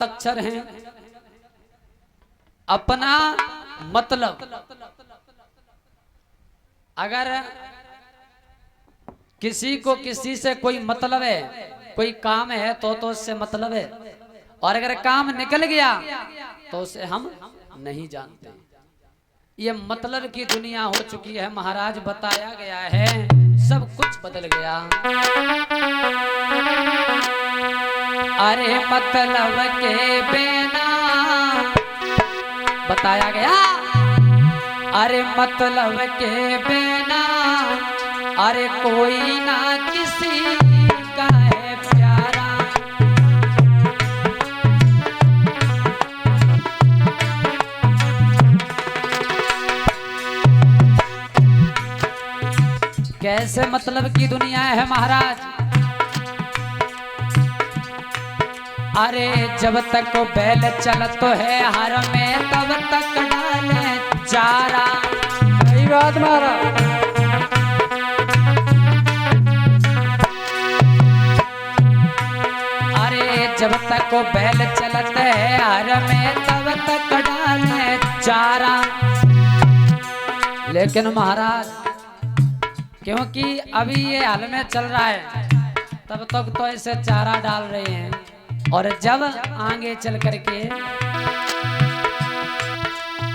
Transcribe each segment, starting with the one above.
अक्षर हैं। अपना मतलब, अगर किसी को किसी से कोई मतलब है, कोई काम है तो उससे मतलब है, और अगर काम निकल गया तो उसे हम नहीं जानते। ये मतलब की दुनिया हो चुकी है महाराज। बताया गया है सब कुछ बदल गया। अरे मतलब के बिना बताया गया, अरे मतलब के बिना अरे कोई ना किसी का है प्यारा। कैसे मतलब की दुनिया है महाराज। अरे जब तक को बैल चलत है हर में तब तक डाले चारा। सही बात महाराज। अरे जब तक को बैल चलत है हर में तब तक डाले चारा। लेकिन महाराज क्योंकि अभी ये हाल में चल रहा है तब तक तो इसे चारा डाल रहे हैं, और जब आगे चल करके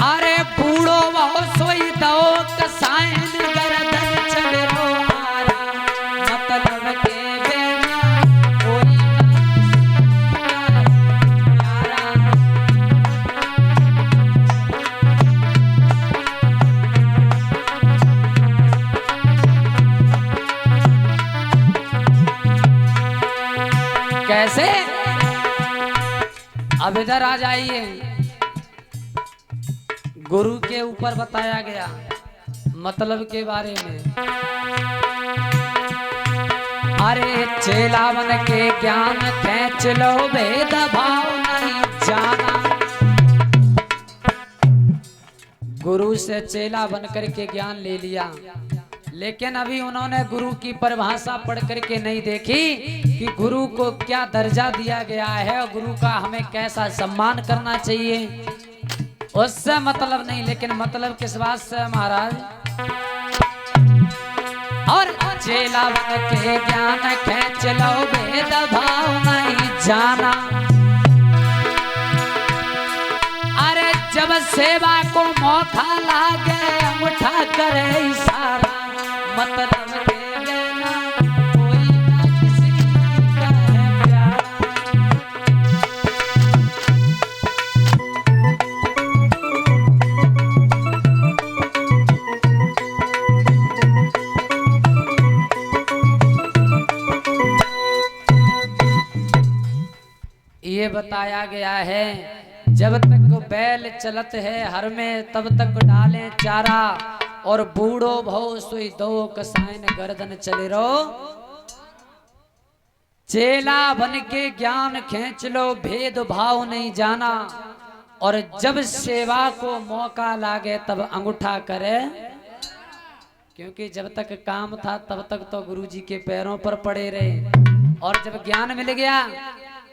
अरे बूढ़ो वो सोई दो कसायन गर्दन चल रो आरा। मतलब के बिना कोई कैसे। अब इधर आ जाइए, गुरु के ऊपर बताया गया मतलब के बारे में। अरे चेला बन के ज्ञान खेच लो भेद भाव नहीं जाना। गुरु से चेला बन करके ज्ञान ले लिया, लेकिन अभी उन्होंने गुरु की परिभाषा पढ़ करके नहीं देखी कि गुरु को क्या दर्जा दिया गया है और गुरु का हमें कैसा सम्मान करना चाहिए। उससे मतलब नहीं, लेकिन मतलब किस बात से महाराज। और चेला बन के ज्ञान खेच लो भेद भाव नहीं जाना। अरे जब सेवा को मौका लागे अंगूठा करे इशारा। मतलब के बिना कोई ना किसी का है प्यारा। ये बताया गया है जब तक बैल चलत है हर में तब तक डालें चारा, और बूढ़ो भव सोई दो कसायन गर्दन चले रहो। चेला बन के ज्ञान खींच लो भेद भाव नहीं जाना, और जब सेवा को मौका लागे तब अंगूठा करे। क्योंकि जब तक काम था तब तक तो गुरुजी के पैरों पर पड़े रहे, और जब ज्ञान मिल गया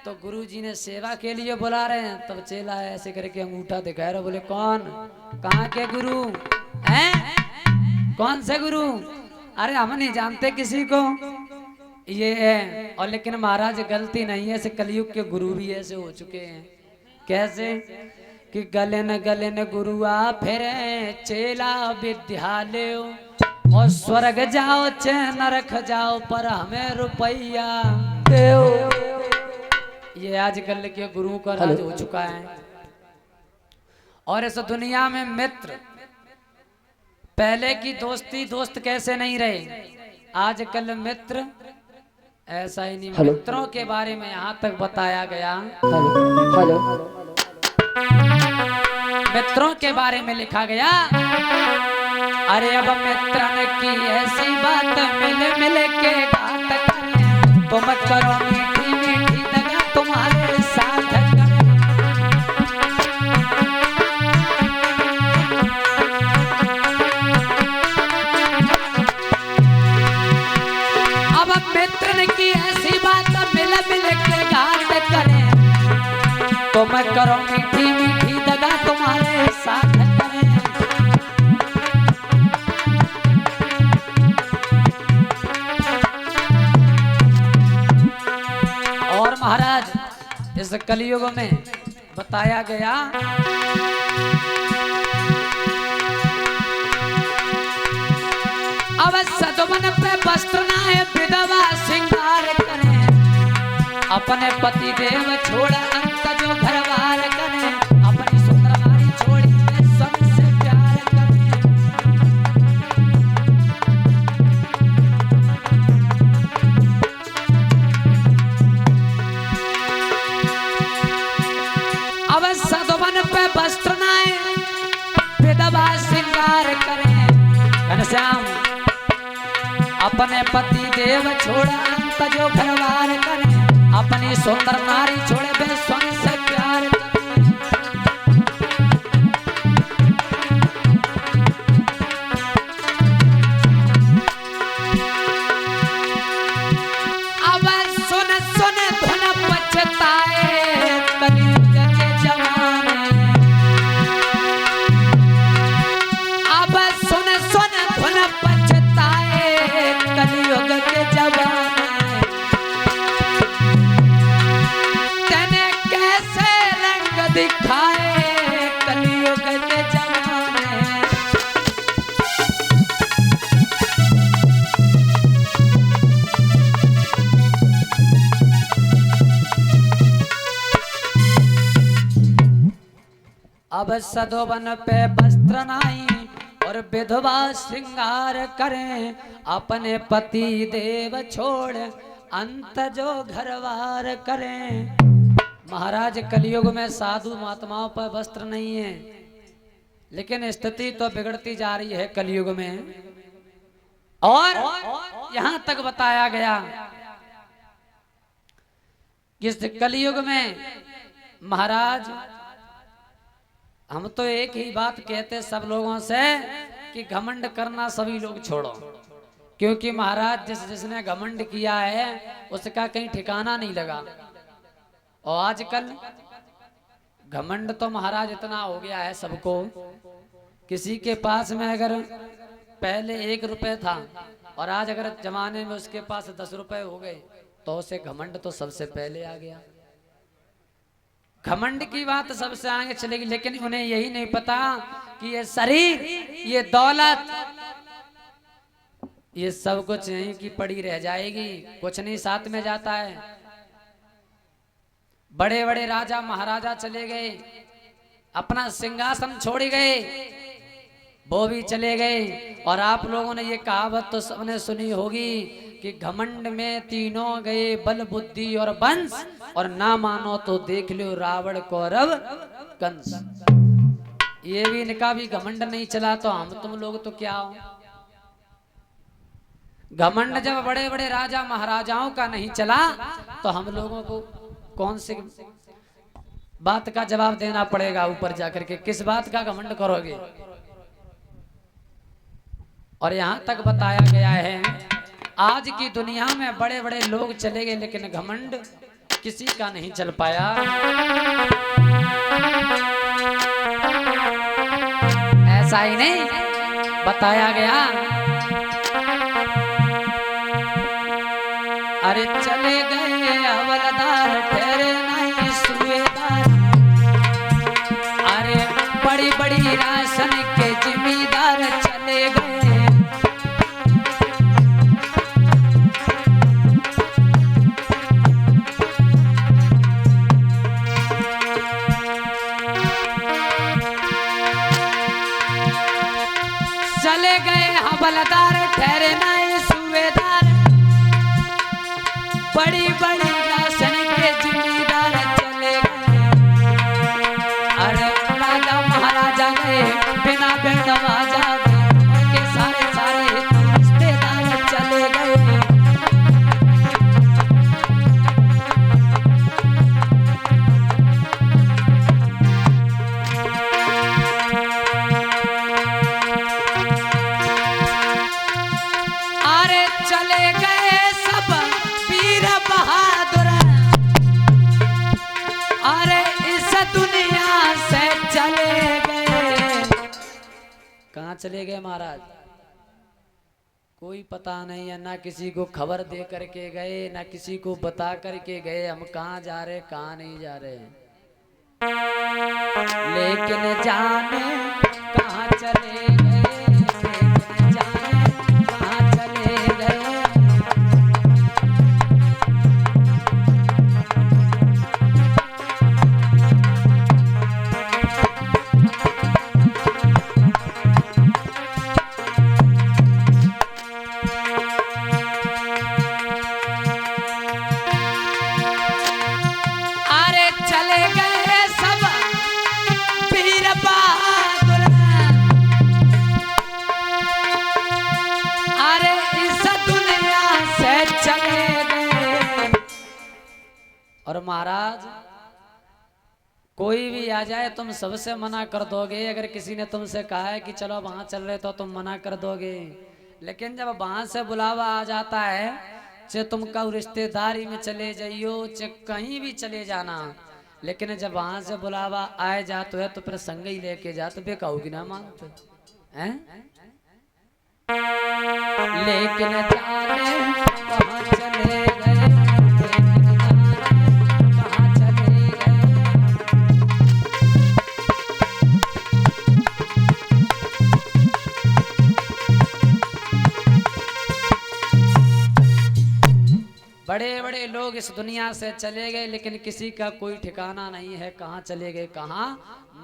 तो गुरुजी ने सेवा के लिए बुला रहे हैं। तब चेला ऐसे करके अंगूठा दिखा रहे, बोले कौन, कहाँ के गुरु हैं, कौन से गुरु। अरे हम नहीं जानते किसी को, ये है। और लेकिन महाराज गलती नहीं है, ऐसे कलयुग के गुरु भी ऐसे हो चुके हैं। कैसे कि गले न गुरुआ फिर चेला विद्यालय, और स्वर्ग जाओ चाहे नरक जाओ पर हमें रुपया दो। ये आजकल के गुरु का राज हो चुका है। और इस दुनिया में मित्र, पहले की दोस्ती दोस्त कैसे नहीं रहे, आजकल मित्र ऐसा ही नहीं। मित्रों के बारे में यहाँ तक बताया गया। हेलो मित्रों के बारे में लिखा गया। अरे अब मित्रन की ऐसी बात मिल मिल के बात करें, तुम करो मीठी मीठी दगा तुम्हारे साथ करें। अब मित्रन की ऐसी बात मिल मिल के बात करें, तो मैं करो मीठी मीठी दगा तुम्हारे साथ करें। और महाराज इस कलयुग में बताया गया अब सदमन पे वस्त्र नाए विधवा श्रृंगार करें। अपने पति देव छोड़ अंत जो घरवार करें। अपनी सुंदर नारी छोड़ी सबसे प्यार करें। अब सदमन पे वस्त्र नाए विधवा श्रृंगार करें। घनश्याम अपने पति देव छोड़ अंत जो घरवार करें। अपनी सुंदर नारी छोड़े बे स्वयं से प्यार करें। अब सुन सुन धुन पछताए कलयुग के जमाने। अब सुन सुन धुन पछताए कलयुग के जमाने। दिखाए कलयुग के जमाने। अब सधोवन पे वस्त्र नाई और विधवा श्रृंगार करें। अपने पति देव छोड़ अंत जो घरवार करें। महाराज कलयुग में साधु महात्माओं पर वस्त्र नहीं है, लेकिन स्थिति तो बिगड़ती जा रही है कलयुग में। और यहां तक बताया गया कि इस कलयुग में महाराज हम तो एक ही बात कहते सब लोगों से कि घमंड करना सभी लोग छोड़ो। क्योंकि महाराज जिसने घमंड किया है उसका कहीं ठिकाना नहीं लगा। और आजकल घमंड तो महाराज इतना हो गया है सबको। किसी के पास में अगर पहले 1 रुपए था और आज अगर जमाने में उसके पास 10 रुपए हो गए तो उसे घमंड तो सबसे पहले आ गया। घमंड की बात सबसे आगे चलेगी, लेकिन उन्हें यही नहीं पता कि ये शरीर, ये दौलत, ये सब कुछ यहीं की पड़ी रह जाएगी, कुछ नहीं साथ में जाता है। बड़े बड़े राजा महाराजा चले गए, अपना सिंहासन छोड़ गए, वो भी चले गए। और आप लोगों ने ये कहावत तो सबने सुनी होगी कि घमंड में तीनों गए बल बुद्धि और वंश, और ना मानो तो देख लो रावण कौरव कंस। ये भी इनका भी घमंड नहीं चला तो हम तुम लोग तो क्या हो। घमंड जब बड़े बड़े राजा महाराजाओं का नहीं चला तो हम लोगों को कौन सी बात का जवाब देना पड़ेगा ऊपर जाकर के, किस बात का घमंड करोगे। और यहां तक बताया गया है आज की दुनिया में बड़े बड़े लोग चले गए लेकिन घमंड किसी का नहीं चल पाया। ऐसा ही नहीं बताया गया, अरे चले गए हवलदार ठहरे नहीं सूबेदार। अरे बड़ी बड़ी राशन के जिम्मेदार चले गए। चले गए हवलदार ठहरे नहीं सूबेदार। बड़ी बड़ी राशन के जिम्मेदार चले गए। अरे राजा महाराजा गए बिना बेनवाजा गए, उनके सारे सारे रिश्तेदार चले गए। अरे चले गए सब वीर बहादुर। दुनिया से चले गए। कहाँ चले गए महाराज? कोई पता नहीं है, ना किसी को खबर दे करके गए, ना किसी को बता करके गए हम कहाँ जा रहे कहाँ नहीं जा रहे। लेकिन जाने कहाँ चले गए, लेकिन जाने कहाँ चले गए। अरे चले गए सब वीर बहादुर, अरे इस दुनिया से चले गए। और महाराज कोई भी आ जाए तुम सबसे मना कर दोगे। अगर किसी ने तुमसे कहा है कि चलो वहां चल रहे तो तुम मना कर दोगे, लेकिन जब वहां से बुलावा आ जाता है चाहे तुम कहो रिश्तेदारी में चले जाइयो चाहे कहीं भी चले जाना, लेकिन जब वहां से बुलावा आए जाते है तो फिर संग ही लेके जाते बे कहोगी ना मानते हैं। लेकिन जाने कहाँ चले गए, लेकिन जाने कहाँ चले गए। बड़े बड़े लोग इस दुनिया से चले गए, लेकिन किसी का कोई ठिकाना नहीं है कहाँ चले गए कहाँ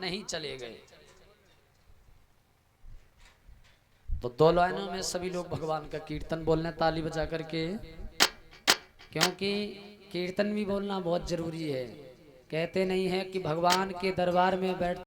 नहीं चले गए। तो दो लाइनों में सभी लोग भगवान का कीर्तन बोलने ताली बजा करके, क्योंकि कीर्तन भी बोलना बहुत जरूरी है। कहते नहीं है कि भगवान के दरबार में बैठ